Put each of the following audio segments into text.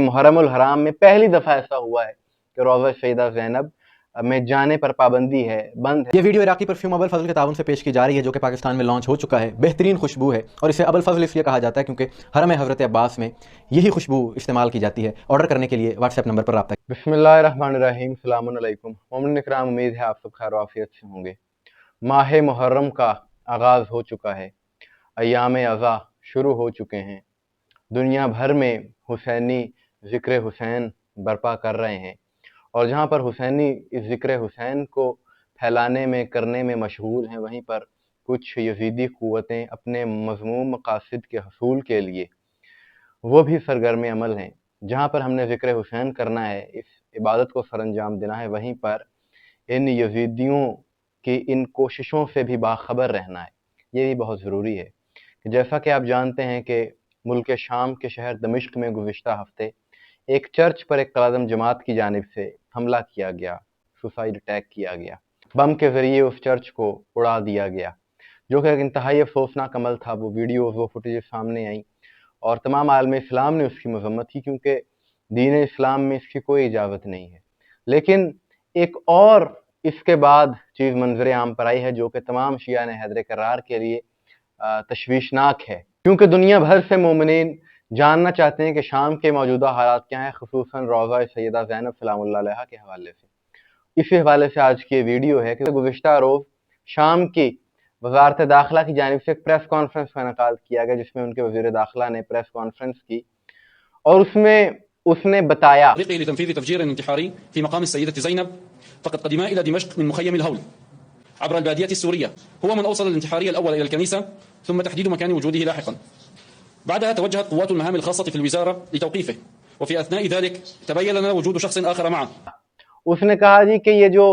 मुहर्रम उल हराम में पहली दफ़ा ऐसा हुआ है कि रोज़ा सैयदा ज़ैनब में जाने पर पाबंदी है, बंद है। ये वीडियो इराकी परफ्यूम अबुल फजल के ताउन से पेश की जा रही है, जो कि पाकिस्तान में लॉन्च हो चुका है। बेहतरीन खुशबू है और इसे अबुल फजल इसलिए कहा जाता है क्योंकि हरम हज़रत अब्बास में यही खुशबू इस्तेमाल की जाती है। ऑर्डर करने के लिए व्हाट्सएप नंबर पर रब्ता। बिस्मिल्लाहिर्रहमानिर्रहीम, अस्सलामु अलैकुम। मोमिन इकराम, उम्मीद है आप सब खैर आफियत से होंगे। माह मुहर्रम का आगाज़ हो चुका है, अय्याम अज़ा शुरू हो चुके हैं। दुनिया भर में हुसैनी ज़िक्र हुसैन बर्पा कर रहे हैं और जहाँ पर हुसैनी इस ज़िक्र हुसैन को फैलाने में करने में मशगूल हैं, वहीं पर कुछ यज़ीदी क़ुव्वतें अपने मज़मूम मक़ासिद के हसूल के लिए वो भी सरगर्म अमल हैं। जहाँ पर हमने ज़िक्र हुसैन करना है, इस इबादत को सरअंजाम देना है, वहीं पर इन यज़ीदियों की इन कोशिशों से भी बाखबर रहना है। ये भी बहुत ज़रूरी है कि जैसा कि आप जानते हैं कि मुल्क शाम के शहर दमिश्क में गुज़िश्ता हफ़्ते एक चर्च पर एक कायदम जमात की जानिब से हमला किया गया, सुसाइड अटैक किया गया। बम के ज़रिए उस चर्च को उड़ा दिया गया, जो कि एक इंतहाई अफसोसनाक अमल था। वो वीडियोज़, वो फुटेजेस सामने आई और तमाम आलम इस्लाम ने उसकी मज़म्मत की, क्योंकि दीन इस्लाम में इसकी कोई इजाज़त नहीं है। लेकिन एक और इसके बाद चीज़ मंज़र आम पर आई है, जो कि तमाम शियाने हैदर करार के लिए तशवीशनाक है, क्योंकि दुनिया भर से मोमिनीन जानना चाहते हैं कि शाम के मौजूदा हालात क्या हैं, ख़ुसूसन रोज़ा सैयदा ज़ैनब सलामुल्लाह अलैहा के हवाले से। इसी हवाले से आज की ये वीडियो है कि गुज़िश्ता रोज़ शाम की वज़ारत दाखिला की जानिब से एक प्रेस कॉन्फ्रेंस का इनेकाद किया गया, जिसमें उनके वज़ीर दाखिला ने प्रेस कॉन्फ्रेंस की और उसमें उसने बताया لتنفيذ تفجير انتحاري في مقام السيدة زينب، فقد قدما إلى دمشق من مخيم الهول عبر البادية السورية. هو من أوصل الانتحاري الأول إلى الكنيسة، ثم تحديد مكان وجوده لاحقا. بعدها توجهت قوات المهام الخاصة في الوزارة لتوقيفه، وفي أثناء ذلك تبين لنا وجود شخص آخر معه. उसने कहा जी कि ये जो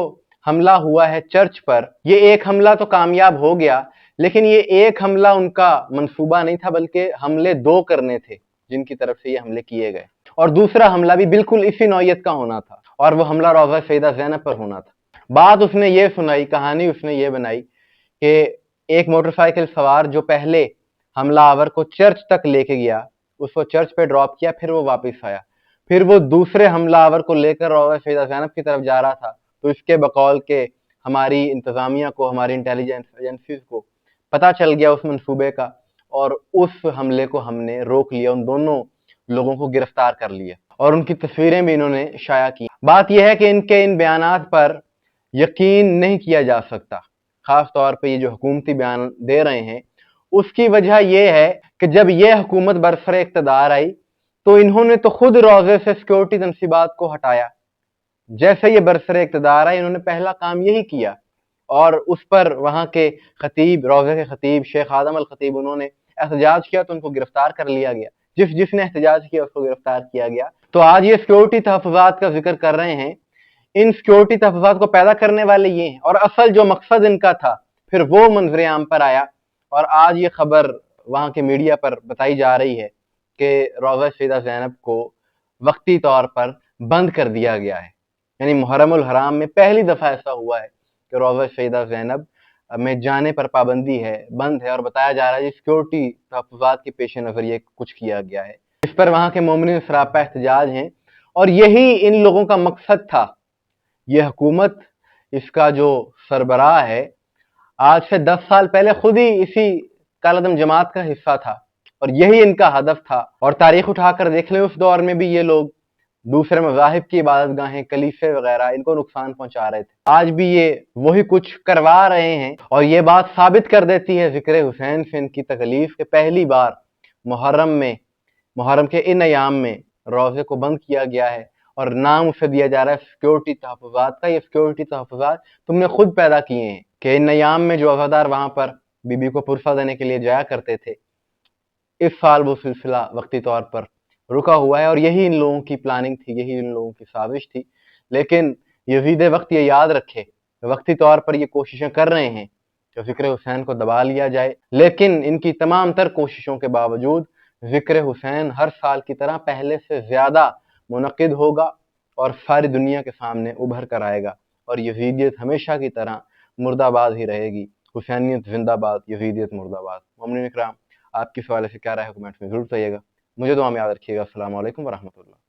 हमला हुआ है चर्च पर, ये एक हमला तो कामयाब हो गया, लेकिन ये एक हमला उनका मंसूबा नहीं था, बल्कि हमले दो करने थे जिनकी तरफ से ये हमले किए गए, और दूसरा हमला भी बिल्कुल इसी नौयत का होना था, और वो हमला रोज़ा सैयदा ज़ैनब पर होना था। बात उसने ये सुनाई, कहानी उसने ये बनाई कि एक मोटरसाइकिल सवार जो पहले हमलावर को चर्च तक लेके गया, उसको चर्च पे ड्रॉप किया, फिर वो वापस आया, फिर वो दूसरे हमलावर को लेकर रोज़ा सैयदा ज़ैनब की तरफ जा रहा था, तो इसके बकौल के हमारी इंतज़ामिया को, हमारी इंटेलिजेंस एजेंसीज को पता चल गया उस मंसूबे का, और उस हमले को हमने रोक लिया, उन दोनों लोगों को गिरफ्तार कर लिया और उनकी तस्वीरें भी इन्होंने शाया की। बात यह है कि इनके इन बयानात पर यकीन नहीं किया जा सकता, खास तौर पे ये जो हुकूमती बयान दे रहे हैं। उसकी वजह यह है कि जब ये हुकूमत बरसरे इक़्तिदार आई तो इन्होंने तो खुद रोज़े से सिक्योरिटी तनसीबात को हटाया। जैसे ये बरसरे इक़्तिदार आए, इन्होंने पहला काम यही किया और उस पर वहाँ के खतीब, रोज़े के खतीब शेख आदम अल खतीब, उन्होंने एहतजाज किया तो उनको गिरफ्तार कर लिया गया। जिसने एहतजाज किया उसको गिरफ्तार किया गया। तो आज ये सिक्योरिटी तहफ़्फ़ुज़ात का जिक्र कर रहे हैं। इन सिक्योरिटी तहफ़्फ़ुज़ात को पैदा करने वाले ये हैं, और असल जो मकसद इनका था फिर वो मंज़र आम पर आया, और आज ये खबर वहाँ के मीडिया पर बताई जा रही है कि रोज़ा सैयदा ज़ैनब को वक्ती तौर पर बंद कर दिया गया है। यानी मुहर्रम उल हराम में पहली दफ़ा ऐसा हुआ है कि रोज़ा सैयदा ज़ैनब में जाने पर पाबंदी है, बंद है, और बताया जा रहा है सिक्योरिटी तहफ़्फ़ुज़ात के पेश नज़र ये कुछ किया गया है। इस पर वहाँ के मोमिनीन सरापा एहतजाज हैं, और यही इन लोगों का मकसद था। ये हुकूमत, इसका जो सरबराह है, आज से 10 साल पहले खुद ही इसी कालदम जमात का हिस्सा था, और यही इनका हदफ था। और तारीख उठाकर देख लें, उस दौर में भी ये लोग दूसरे मज़ाहिब की इबादत गाहें, कलीसे वगैरह, इनको नुकसान पहुंचा रहे थे। आज भी ये वही कुछ करवा रहे हैं, और ये बात साबित कर देती है ज़िक्र हुसैन से इनकी तकलीफ के पहली बार मुहर्रम के इन अयाम में रोज़े को बंद किया गया है, और नाम उसे दिया जा रहा है सिक्योरिटी तहफ़्फ़ुज़ात का। ये सिक्योरिटी तहफ़्फ़ुज़ात तुमने खुद पैदा किए हैं कि इन अयाम में जो अज़ादार वहाँ पर बीबी को पुरसा देने के लिए जाया करते थे, इस साल वो सिलसिला वक्ती तौर पर रुका हुआ है, और यही इन लोगों की प्लानिंग थी, यही इन लोगों की साजिश थी। लेकिन यज़ीद वक्त ये याद रखे, वक्ती तौर पर ये कोशिशें कर रहे हैं कि ज़िक्र हुसैन को दबा लिया जाए, लेकिन इनकी तमाम तर कोशिशों के बावजूद ज़िक्र हुसैन हर साल की तरह पहले से ज़्यादा मुनक़िद होगा और सारी दुनिया के सामने उभर कर आएगा, और यज़ीदियत हमेशा की तरह मुर्दाबाद ही रहेगी। हुसैनियत जिंदाबाद, यज़ीदियत मुर्दाबाद। मोमिनीन इकराम, आपकी इस हवाले से क्या राय है, कमेंट्स में ज़रूर बताइएगा। मुझे दुआ में याद रखिएगा। अस्सलामु अलैकुम व रहमतुल्लाह।